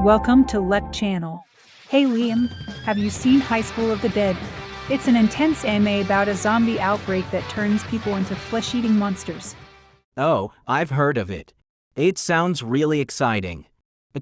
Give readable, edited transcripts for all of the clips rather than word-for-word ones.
Welcome to Lek Channel. Hey Liam, have you seen High School of the Dead? It's an intense anime about a zombie outbreak that turns people into flesh-eating monsters. Oh, I've heard of it. It sounds really exciting.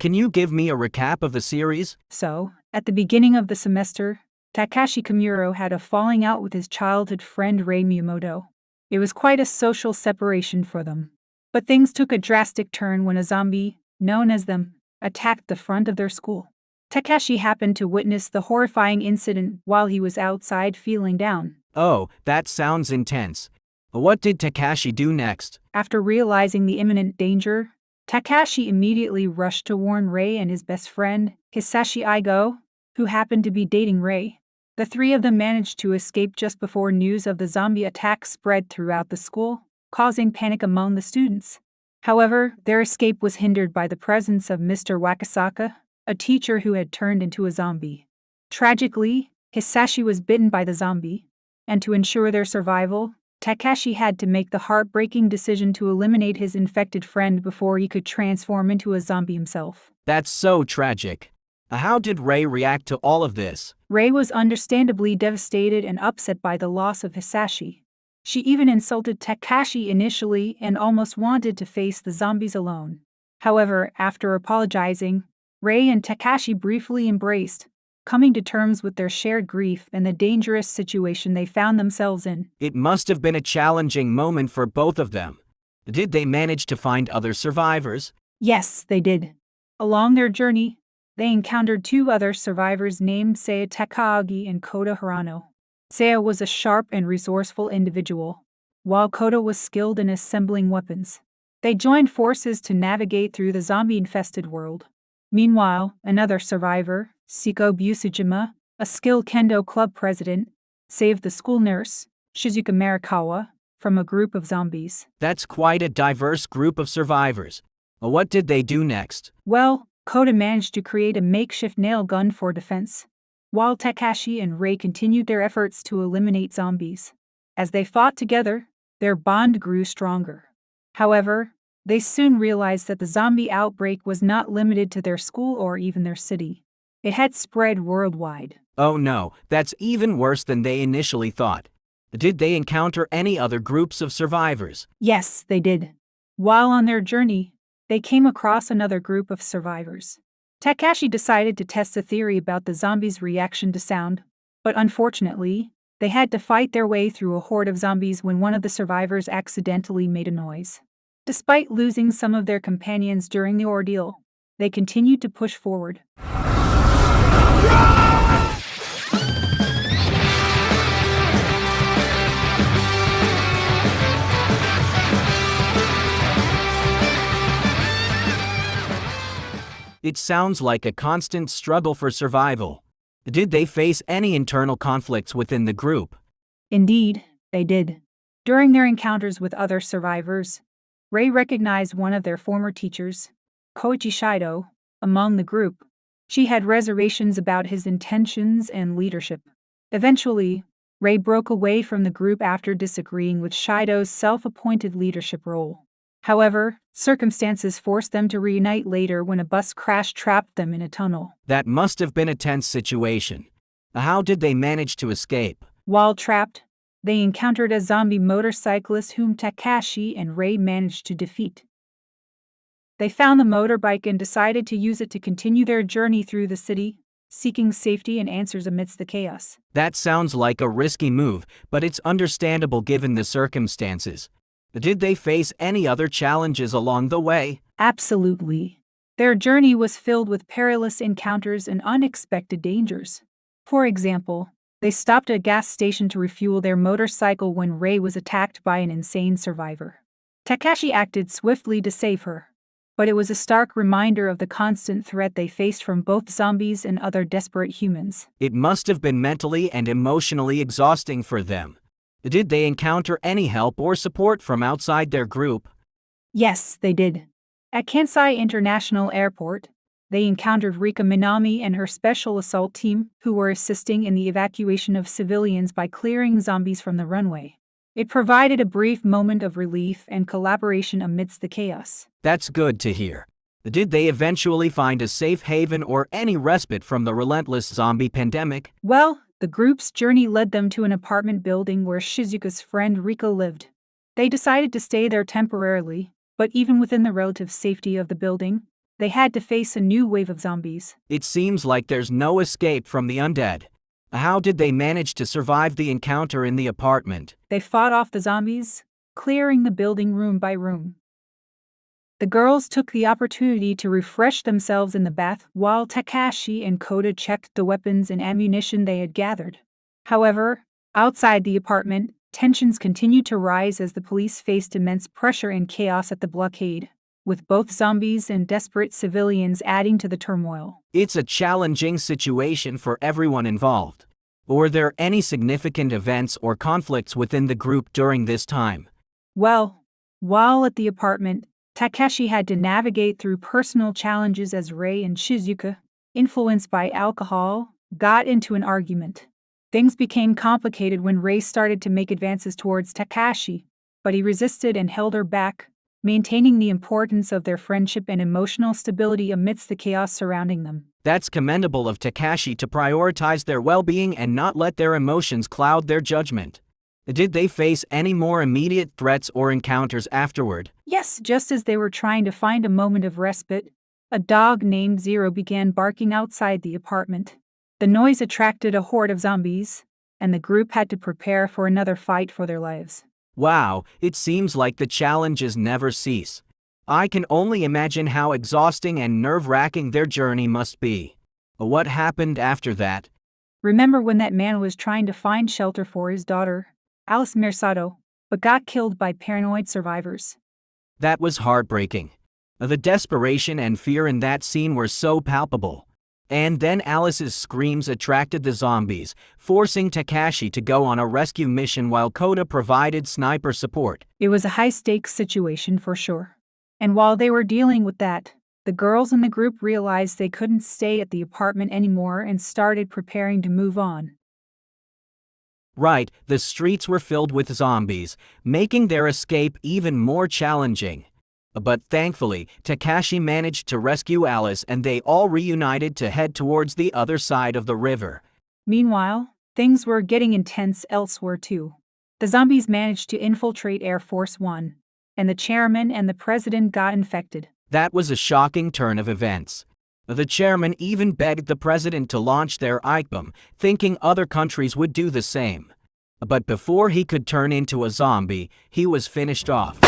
Can you give me a recap of the series? So, at the beginning of the semester, Takashi Kimuro had a falling out with his childhood friend Rei Miyamoto. It was quite a social separation for them. But things took a drastic turn when a zombie, known as them, attacked the front of their school. Takashi happened to witness the horrifying incident while he was outside feeling down. Oh, that sounds intense. What did Takashi do next? After realizing the imminent danger, Takashi immediately rushed to warn Rei and his best friend, Hisashi Igo, who happened to be dating Rei. The three of them managed to escape just before news of the zombie attack spread throughout the school, causing panic among the students. However, their escape was hindered by the presence of Mr. Wakasaka, a teacher who had turned into a zombie. Tragically, Hisashi was bitten by the zombie, and to ensure their survival, Takashi had to make the heartbreaking decision to eliminate his infected friend before he could transform into a zombie himself. That's so tragic. How did Rei react to all of this? Rei was understandably devastated and upset by the loss of Hisashi. She even insulted Takashi initially and almost wanted to face the zombies alone. However, after apologizing, Rei and Takashi briefly embraced, coming to terms with their shared grief and the dangerous situation they found themselves in. It must have been a challenging moment for both of them. Did they manage to find other survivors? Yes, they did. Along their journey, they encountered two other survivors named Seiya Takagi and Kota Hirano. Seiya was a sharp and resourceful individual, while Kota was skilled in assembling weapons. They joined forces to navigate through the zombie-infested world. Meanwhile, another survivor, Siko Busujima, a skilled kendo club president, saved the school nurse, Shizuka Marikawa, from a group of zombies. That's quite a diverse group of survivors. What did they do next? Well, Kota managed to create a makeshift nail gun for defense, while Takashi and Rei continued their efforts to eliminate zombies. As they fought together, their bond grew stronger. However, they soon realized that the zombie outbreak was not limited to their school or even their city. It had spread worldwide. Oh no, that's even worse than they initially thought. Did they encounter any other groups of survivors? Yes, they did. While on their journey, they came across another group of survivors. Takashi decided to test a theory about the zombies' reaction to sound, but unfortunately, they had to fight their way through a horde of zombies when one of the survivors accidentally made a noise. Despite losing some of their companions during the ordeal, they continued to push forward. It sounds like a constant struggle for survival. Did they face any internal conflicts within the group? Indeed, they did. During their encounters with other survivors, Rei recognized one of their former teachers, Koichi Shido, among the group. She had reservations about his intentions and leadership. Eventually, Rei broke away from the group after disagreeing with Shido's self-appointed leadership role. However, circumstances forced them to reunite later when a bus crash trapped them in a tunnel. That must have been a tense situation. How did they manage to escape? While trapped, they encountered a zombie motorcyclist whom Takashi and Rei managed to defeat. They found the motorbike and decided to use it to continue their journey through the city, seeking safety and answers amidst the chaos. That sounds like a risky move, but it's understandable given the circumstances. Did they face any other challenges along the way? Absolutely. Their journey was filled with perilous encounters and unexpected dangers. For example, they stopped at a gas station to refuel their motorcycle when Rei was attacked by an insane survivor. Takashi acted swiftly to save her, but it was a stark reminder of the constant threat they faced from both zombies and other desperate humans. It must have been mentally and emotionally exhausting for them. Did they encounter any help or support from outside their group? Yes, they did. At Kansai International Airport, they encountered Rika Minami and her special assault team, who were assisting in the evacuation of civilians by clearing zombies from the runway. It provided a brief moment of relief and collaboration amidst the chaos. That's good to hear. Did they eventually find a safe haven or any respite from the relentless zombie pandemic? Well, the group's journey led them to an apartment building where Shizuka's friend Riko lived. They decided to stay there temporarily, but even within the relative safety of the building, they had to face a new wave of zombies. It seems like there's no escape from the undead. How did they manage to survive the encounter in the apartment? They fought off the zombies, clearing the building room by room. The girls took the opportunity to refresh themselves in the bath while Takashi and Koda checked the weapons and ammunition they had gathered. However, outside the apartment, tensions continued to rise as the police faced immense pressure and chaos at the blockade, with both zombies and desperate civilians adding to the turmoil. It's a challenging situation for everyone involved. Were there any significant events or conflicts within the group during this time? Well, while at the apartment, Takeshi had to navigate through personal challenges as Rei and Shizuka, influenced by alcohol, got into an argument. Things became complicated when Rei started to make advances towards Takashi, but he resisted and held her back, maintaining the importance of their friendship and emotional stability amidst the chaos surrounding them. That's commendable of Takashi to prioritize their well-being and not let their emotions cloud their judgment. Did they face any more immediate threats or encounters afterward? Yes, just as they were trying to find a moment of respite, a dog named Zero began barking outside the apartment. The noise attracted a horde of zombies, and the group had to prepare for another fight for their lives. Wow, it seems like the challenges never cease. I can only imagine how exhausting and nerve-wracking their journey must be. What happened after that? Remember when that man was trying to find shelter for his daughter, Alice Mercado, but got killed by paranoid survivors? That was heartbreaking. The desperation and fear in that scene were so palpable. And then Alice's screams attracted the zombies, forcing Takashi to go on a rescue mission while Koda provided sniper support. It was a high-stakes situation for sure. And while they were dealing with that, the girls in the group realized they couldn't stay at the apartment anymore and started preparing to move on. Right, the streets were filled with zombies, making their escape even more challenging. But thankfully, Takashi managed to rescue Alice and they all reunited to head towards the other side of the river. Meanwhile, things were getting intense elsewhere too. The zombies managed to infiltrate Air Force One, and the chairman and the president got infected. That was a shocking turn of events. The chairman even begged the president to launch their bomb, thinking other countries would do the same. But before he could turn into a zombie, he was finished off.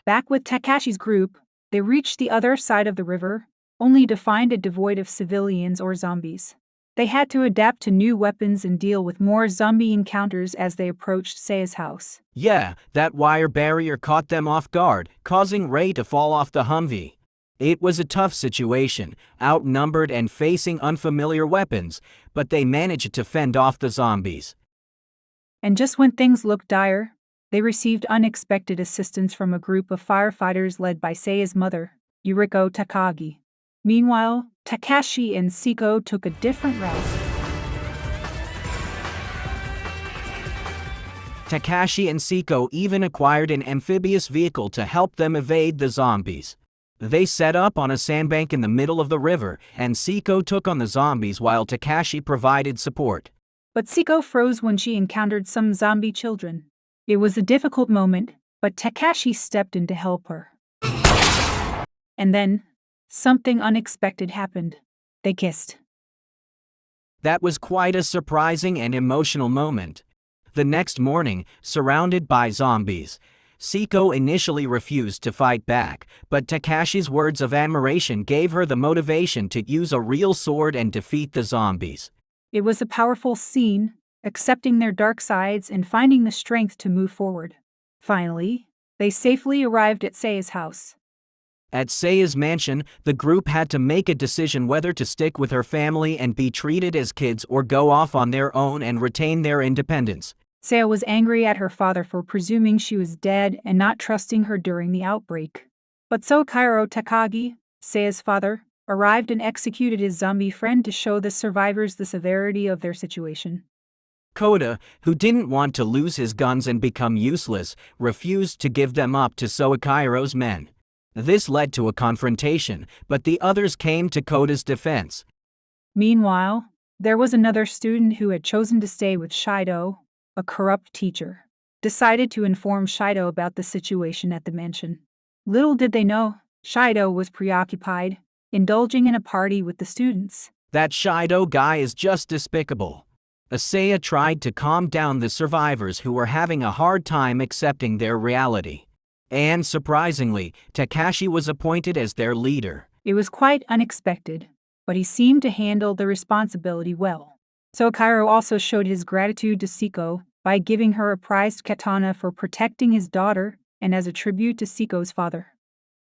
Back with Takashi's group, they reached the other side of the river, only to find it devoid of civilians or zombies. They had to adapt to new weapons and deal with more zombie encounters as they approached Seiya's house. Yeah, that wire barrier caught them off guard, causing Rei to fall off the Humvee. It was a tough situation, outnumbered and facing unfamiliar weapons, but they managed to fend off the zombies. And just when things looked dire, they received unexpected assistance from a group of firefighters led by Seiya's mother, Yuriko Takagi. Meanwhile, Takashi and Seiko took a different route. Takashi and Seiko even acquired an amphibious vehicle to help them evade the zombies. They set up on a sandbank in the middle of the river, and Seiko took on the zombies while Takashi provided support. But Seiko froze when she encountered some zombie children. It was a difficult moment, but Takashi stepped in to help her. And then, something unexpected happened. They kissed. That was quite a surprising and emotional moment. The next morning, surrounded by zombies, Seiko initially refused to fight back, but Takashi's words of admiration gave her the motivation to use a real sword and defeat the zombies. It was a powerful scene, accepting their dark sides and finding the strength to move forward. Finally, they safely arrived at Seiya's house. At Seiya's mansion, the group had to make a decision whether to stick with her family and be treated as kids or go off on their own and retain their independence. Seiya was angry at her father for presuming she was dead and not trusting her during the outbreak. But Sokairo Takagi, Seiya's father, arrived and executed his zombie friend to show the survivors the severity of their situation. Koda, who didn't want to lose his guns and become useless, refused to give them up to Soekairo's men. This led to a confrontation, but the others came to Koda's defense. Meanwhile, there was another student who had chosen to stay with Shido, a corrupt teacher, decided to inform Shido about the situation at the mansion. Little did they know, Shido was preoccupied, indulging in a party with the students. That Shido guy is just despicable. Asaya tried to calm down the survivors who were having a hard time accepting their reality. And surprisingly, Takashi was appointed as their leader. It was quite unexpected, but he seemed to handle the responsibility well. So Kairo also showed his gratitude to Siko by giving her a prized katana for protecting his daughter and as a tribute to Siko's father.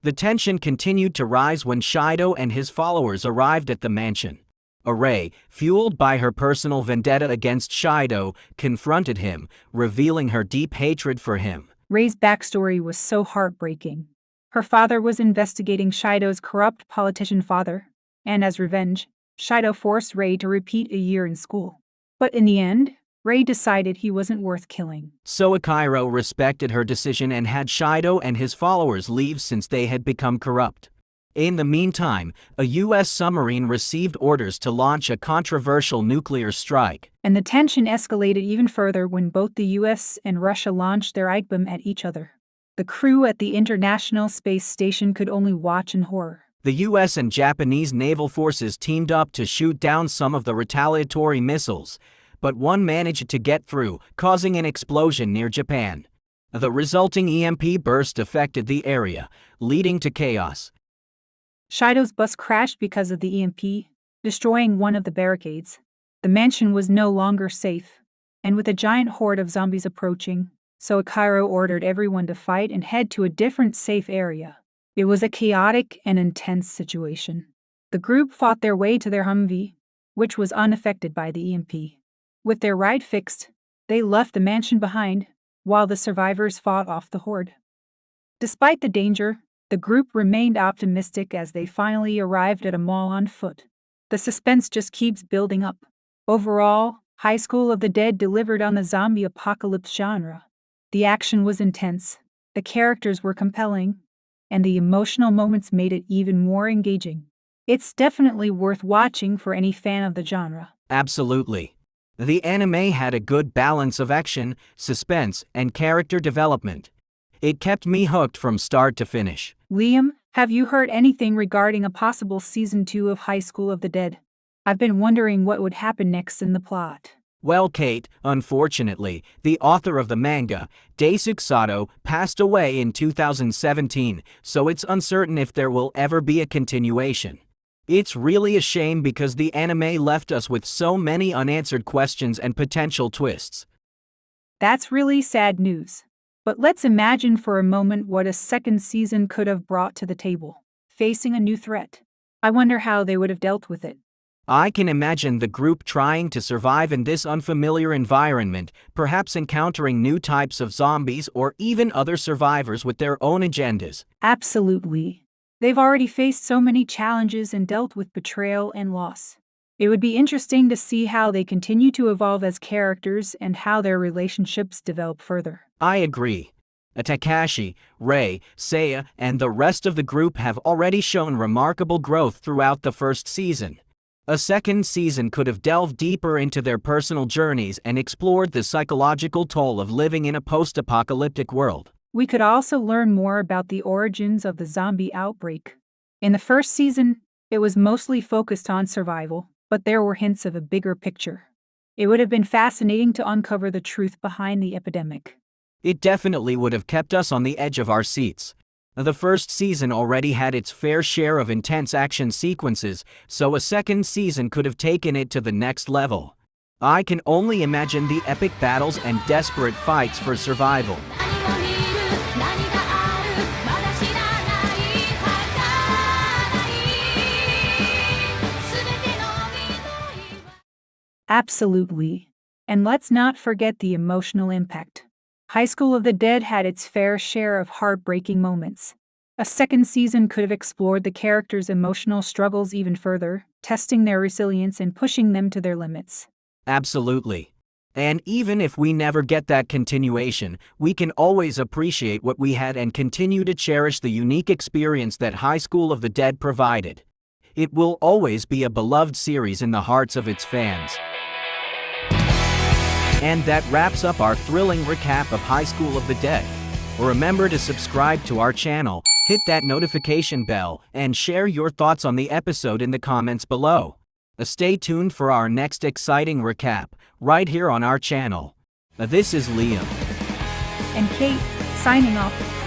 The tension continued to rise when Shido and his followers arrived at the mansion. Arei, fueled by her personal vendetta against Shido, confronted him, revealing her deep hatred for him. Rei's backstory was so heartbreaking. Her father was investigating Shido's corrupt politician father, and as revenge, Shido forced Rei to repeat a year in school. But in the end, Rei decided he wasn't worth killing. So Akairo respected her decision and had Shido and his followers leave since they had become corrupt. In the meantime, a U.S. submarine received orders to launch a controversial nuclear strike. And the tension escalated even further when both the U.S. and Russia launched their Eichbom at each other. The crew at the International Space Station could only watch in horror. The U.S. and Japanese naval forces teamed up to shoot down some of the retaliatory missiles, but one managed to get through, causing an explosion near Japan. The resulting EMP burst affected the area, leading to chaos. Shido's bus crashed because of the EMP, destroying one of the barricades. The mansion was no longer safe, and with a giant horde of zombies approaching, so Akairo ordered everyone to fight and head to a different safe area. It was a chaotic and intense situation. The group fought their way to their Humvee, which was unaffected by the EMP. With their ride fixed, they left the mansion behind, while the survivors fought off the horde. Despite the danger, the group remained optimistic as they finally arrived at a mall on foot. The suspense just keeps building up. Overall, High School of the Dead delivered on the zombie apocalypse genre. The action was intense, the characters were compelling, and the emotional moments made it even more engaging. It's definitely worth watching for any fan of the genre. Absolutely. The anime had a good balance of action, suspense, and character development. It kept me hooked from start to finish. Liam, have you heard anything regarding a possible Season 2 of High School of the Dead? I've been wondering what would happen next in the plot. Well, Kate, unfortunately, the author of the manga, Daisuke Sato, passed away in 2017, so it's uncertain if there will ever be a continuation. It's really a shame because the anime left us with so many unanswered questions and potential twists. That's really sad news. But let's imagine for a moment what a second season could have brought to the table. Facing a new threat. I wonder how they would have dealt with it. I can imagine the group trying to survive in this unfamiliar environment, perhaps encountering new types of zombies or even other survivors with their own agendas. Absolutely. They've already faced so many challenges and dealt with betrayal and loss. It would be interesting to see how they continue to evolve as characters and how their relationships develop further. I agree. Takashi, Rei, Seiya, and the rest of the group have already shown remarkable growth throughout the first season. A second season could have delved deeper into their personal journeys and explored the psychological toll of living in a post-apocalyptic world. We could also learn more about the origins of the zombie outbreak. In the first season, it was mostly focused on survival, but there were hints of a bigger picture. It would have been fascinating to uncover the truth behind the epidemic. It definitely would have kept us on the edge of our seats. The first season already had its fair share of intense action sequences, so a second season could have taken it to the next level. I can only imagine the epic battles and desperate fights for survival. Absolutely. And let's not forget the emotional impact. High School of the Dead had its fair share of heartbreaking moments. A second season could have explored the characters' emotional struggles even further, testing their resilience and pushing them to their limits. Absolutely. And even if we never get that continuation, we can always appreciate what we had and continue to cherish the unique experience that High School of the Dead provided. It will always be a beloved series in the hearts of its fans. And that wraps up our thrilling recap of High School of the Dead. Remember to subscribe to our channel, hit that notification bell, and share your thoughts on the episode in the comments below. Stay tuned for our next exciting recap, right here on our channel. This is Liam And Kate, signing off.